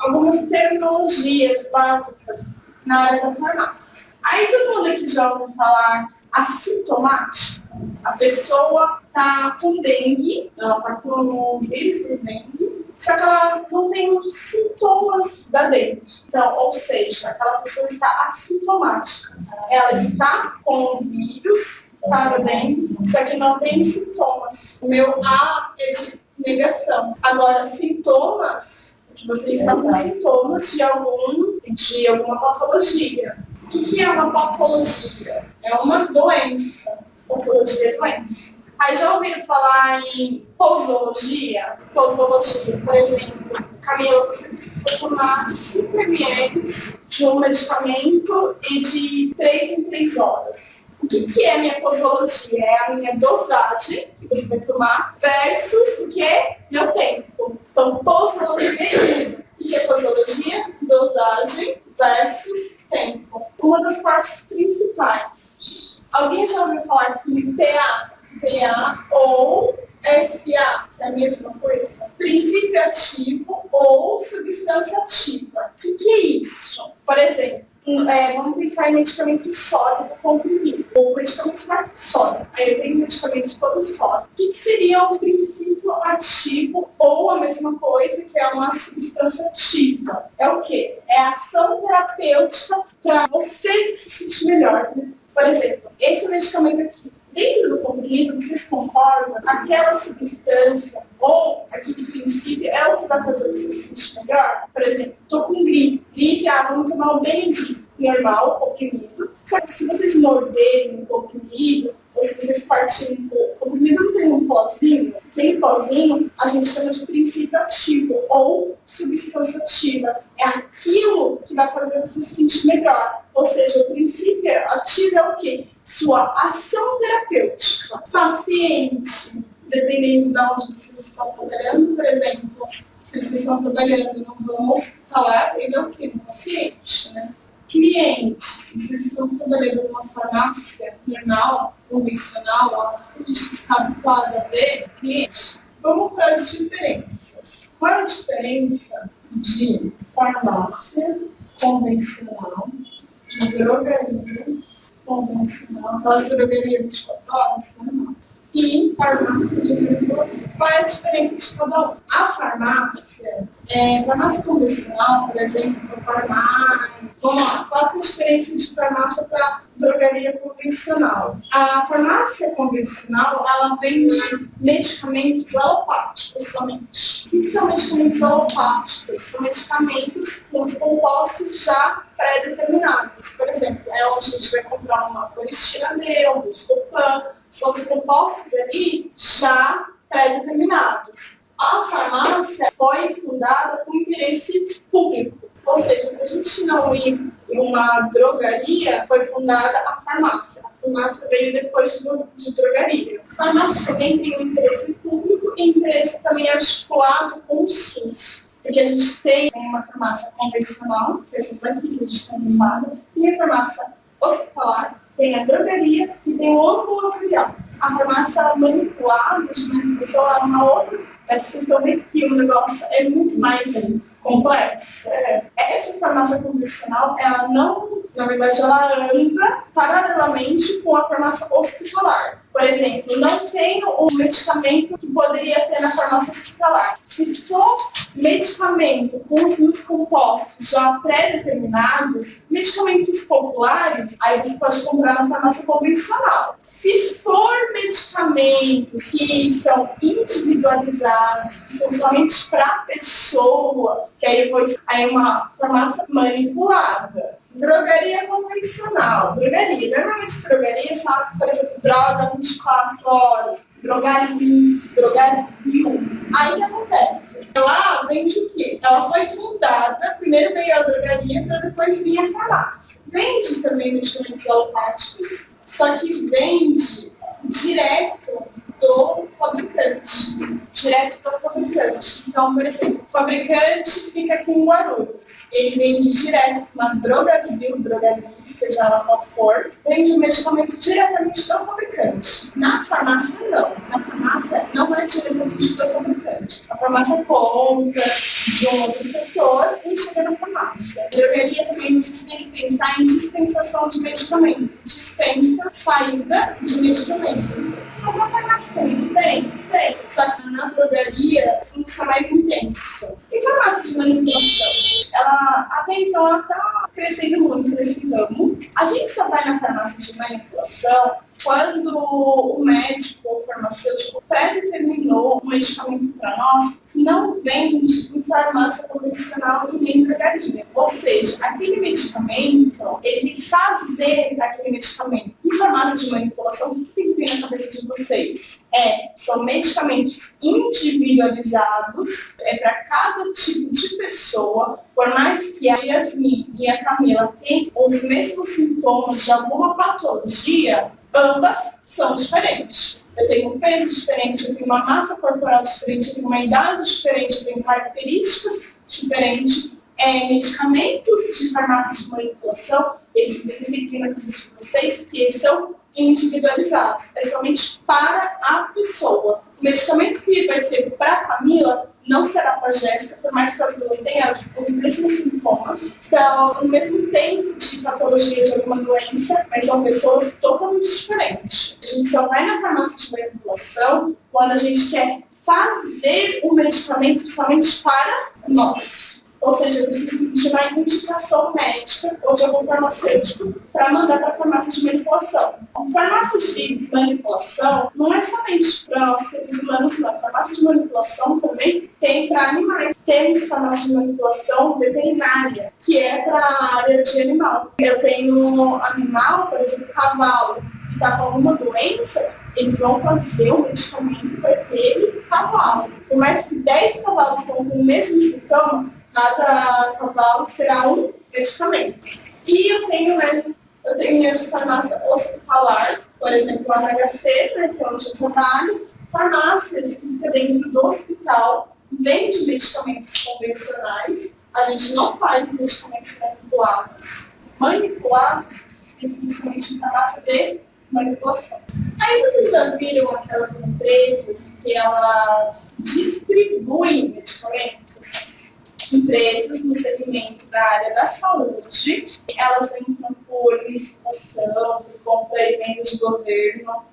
algumas terminologias básicas na área da farmácia. Aí todo mundo aqui já ouviu falar assintomático. A pessoa está com dengue, ela está com o vírus do dengue, só que ela não tem os sintomas da dengue. Então, ou seja, aquela pessoa está assintomática. Ela está com o vírus para dengue, só que não tem sintomas. O meu A é de negação. Agora, sintomas, que você está com sintomas de alguma patologia. O que é uma patologia? É uma doença. Patologia é doença. Aí já ouviram falar em posologia? Posologia, por exemplo, Camila, você precisa tomar 5 ml de um medicamento e de 3 em 3 horas. O que é a minha posologia? É a minha dosagem que você vai tomar versus o que é meu tempo. Então, posologia é isso. O que é posologia? Dosagem versus tempo. Uma das partes principais. Alguém já ouviu falar aqui em PA? PA ou SA, que é a mesma coisa? Princípio ativo ou substância ativa. O que é isso? Por exemplo, vamos pensar em medicamento sólido comprimido, ou medicamento mais sólido. Aí eu tenho medicamento todo sólido. O que seria o princípio ativo ou a mesma coisa que é uma substância ativa? É o quê? É a ação terapêutica para você se sentir melhor. Por exemplo, esse medicamento aqui, dentro do comprimido, vocês concordam? Aquela substância ou aquele princípio é o que vai fazer você se sentir melhor? Por exemplo, estou com gripe. Gripe, vamos tomar o Benadryl normal, comprimido. Só que se vocês morderem o comprimido, ou se vocês partirem o comprimido, não tem um pozinho. Aquele pozinho a gente chama de princípio ativo ou substância ativa. É aquilo que vai fazer você se sentir melhor. Ou seja, o princípio ativo é o quê? Sua ação terapêutica. Paciente, dependendo de onde vocês estão trabalhando, por exemplo, se vocês estão trabalhando num hospitalar, ele é o quê? Um paciente, né? Cliente, se vocês estão trabalhando numa farmácia normal, convencional, que a gente está habituado a ver, cliente. Vamos para as diferenças. Qual é a diferença de farmácia convencional, de drogarias convencional, aquelas drogarias 24 horas, normal, e farmácia de regulação? Qual é a diferença de cada um? A farmácia convencional, por exemplo, farmácia. Vamos lá, qual é a diferença de farmácia para drogaria convencional? A farmácia convencional, ela vende medicamentos alopáticos somente. O que são medicamentos alopáticos? São medicamentos com os compostos já pré-determinados. Por exemplo, é onde a gente vai comprar uma coristina D, um Buscopan, são os compostos ali já pré-determinados. A farmácia foi fundada com interesse público. Ou seja, para a gente não ir em uma drogaria, foi fundada a farmácia. A farmácia veio depois de drogaria. A farmácia também tem um interesse público e interesse também articulado com o SUS. Porque a gente tem uma farmácia convencional, que é essas daqui que a gente está habituado, tem a farmácia hospitalar, tem a drogaria e tem o ambulatorial. A farmácia manipulada, de manipulação, é uma outra. Vocês estão vendo que o negócio é muito mais complexo. Essa farmácia convencional, ela não, na verdade, ela anda paralelamente com a farmácia hospitalar. Por exemplo, não tem o medicamento que poderia ter na farmácia hospitalar. Se for medicamento com os meus compostos já pré-determinados, medicamentos populares, aí você pode comprar na farmácia convencional. Se for medicamentos que são individualizados, que são somente para a pessoa, que aí é uma farmácia manipulada. Drogaria convencional. Normalmente drogaria, sabe, por exemplo, droga 24 horas, drogazil. Aí o que acontece? Lá vende o quê? Ela foi fundada, primeiro veio a drogaria, para depois vir a farmácia. Vende também medicamentos alopáticos, só que vende direto do fabricante. Direto do fabricante. Então, por exemplo, o fabricante fica aqui em Guarulhos. Ele vende direto para uma Drogasil, drogaria, seja ela qual for, vende o medicamento diretamente do fabricante. Na farmácia, não. Na farmácia, não é diretamente do fabricante. A farmácia compra de um outro setor e chega na farmácia. A drogaria também vocês têm que pensar em dispensação de medicamento. Dispensa, saída de medicamentos. Mas na farmácia também tem. Só que na drogaria o fluxo é mais intenso. E farmácia de manipulação? Ela até então ela está crescendo muito nesse ramo. A gente só vai na farmácia de manipulação quando o médico ou farmacêutico pré-determinou um medicamento para nós que não vende em farmácia convencional e nem drogaria. Ou seja, aquele medicamento, ele tem que fazer aquele medicamento. Em farmácia de manipulação, o que tem que ter na cabeça de vocês? São medicamentos individualizados, para cada tipo de pessoa. Por mais que a Yasmin e a Camila tenham os mesmos sintomas de alguma patologia, ambas são diferentes. Eu tenho um peso diferente, eu tenho uma massa corporal diferente, eu tenho uma idade diferente, eu tenho características diferentes. Medicamentos de farmácia de manipulação, eles especificam na cabeça de vocês que eles são individualizados. É somente para a pessoa. O medicamento que vai ser para a Camila não será para a Jéssica, por mais que as duas tenham os mesmos sintomas, estão no mesmo tempo de patologia de alguma doença, mas são pessoas totalmente diferentes. A gente só vai na farmácia de manipulação quando a gente quer fazer o medicamento somente para nós. Ou seja, eu preciso de uma indicação médica ou de algum farmacêutico para mandar para a farmácia de manipulação. A farmácia de manipulação não é somente para nós seres humanos, não. A farmácia de manipulação também tem para animais. Temos farmácia de manipulação veterinária, que é para a área de animal. Eu tenho animal, por exemplo, cavalo, que está com alguma doença, eles vão fazer o medicamento para aquele cavalo. Por mais que 10 cavalos estão com o mesmo sintoma, cada cavalo será um medicamento. E eu tenho minhas farmácias hospitalar, por exemplo, lá na HC, que é onde eu trabalho, farmácias que ficam dentro do hospital, vende medicamentos convencionais. A gente não faz medicamentos manipulados. Manipulados, vocês têm que ir somente em farmácia de manipulação. Aí vocês já viram aquelas empresas que elas distribuem medicamentos? Empresas no segmento da área da saúde, elas entram por licitação, por compra e venda de governo.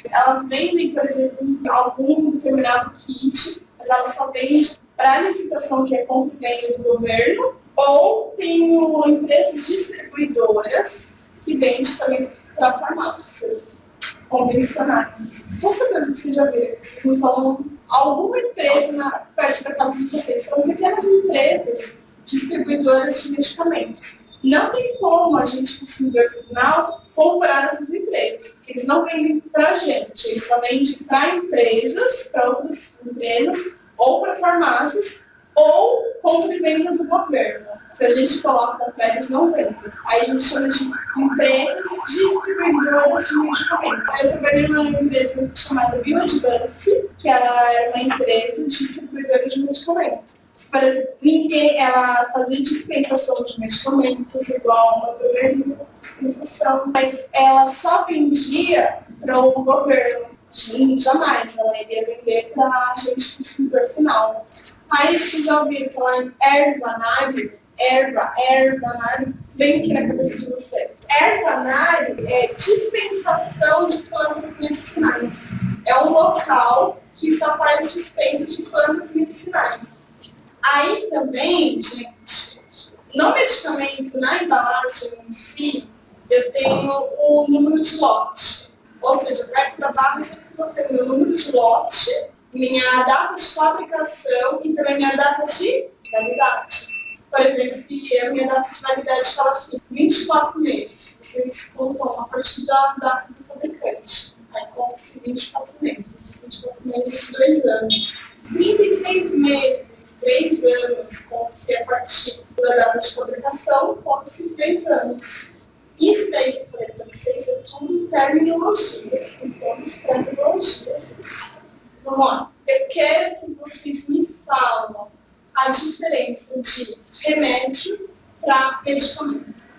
Elas vendem, por exemplo, algum determinado kit, mas elas só vendem para licitação, que é compra e venda do governo, ou tem empresas distribuidoras que vendem também para farmácias convencionais. Com certeza que vocês já viram, vocês não falam alguma empresa perto da casa de vocês. São pequenas empresas distribuidoras de medicamentos. Não tem como a gente, consumidor final, comprar essas empresas, porque eles não vendem para a gente, eles só vendem para empresas, para outras empresas, ou para farmácias, ou compra e venda do governo. Se a gente coloca para eles, não vendem. Aí a gente chama de empresas distribuidoras de medicamentos. Eu trabalhei numa empresa chamada Bioadvance, que ela era uma empresa distribuidora de medicamentos. Por exemplo, ela fazia dispensação de medicamentos, igual uma drogaria, dispensação, mas ela só vendia para o governo. Jamais ela iria vender para a gente consumidor final. Aí vocês já ouviram falar em ervanário? Ervanário, bem aqui na cabeça de vocês. Ervanário é dispensação de plantas medicinais. É um local que só faz dispensa de plantas medicinais. Aí também, gente, no medicamento, na embalagem em si, eu tenho o número de lote. Ou seja, perto da barra eu sempre vou ter o meu número de lote, minha data de fabricação e também minha data de validade. Por exemplo, se a minha data de validade fala assim, 24 meses, vocês contam a partir da data do fabricante. Aí conta-se 24 meses, 24 meses, 2 anos. 36 meses, 3 anos, conta-se a partir da data de fabricação, conta-se 3 anos. Isso daí que eu falei para vocês é tudo terminologias, então terminologias. Vamos lá. Eu quero que vocês me falem a diferença de remédio para medicamento.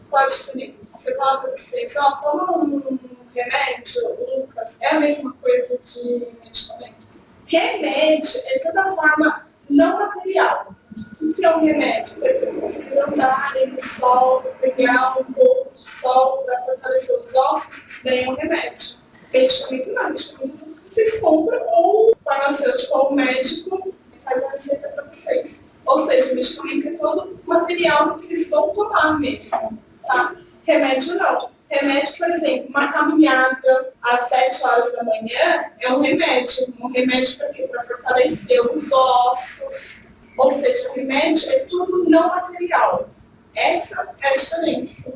Pode escolher. Se eu falar para vocês, toma um remédio, Lucas, é a mesma coisa de medicamento. Remédio é toda forma não material. O que é um remédio? Por exemplo, vocês andarem no sol, pegar um pouco de sol para fortalecer os ossos, isso daí é um remédio. Medicamento não, medicamento vocês compram ou o farmacêutico ou o médico faz a receita para vocês. Ou seja, o medicamento é todo material que vocês vão tomar mesmo, tá? Remédio não. Remédio, por exemplo, uma caminhada às 7 horas da manhã é um remédio. Um remédio para quê? Para fortalecer os ossos. Ou seja, o remédio é tudo não material. Essa é a diferença.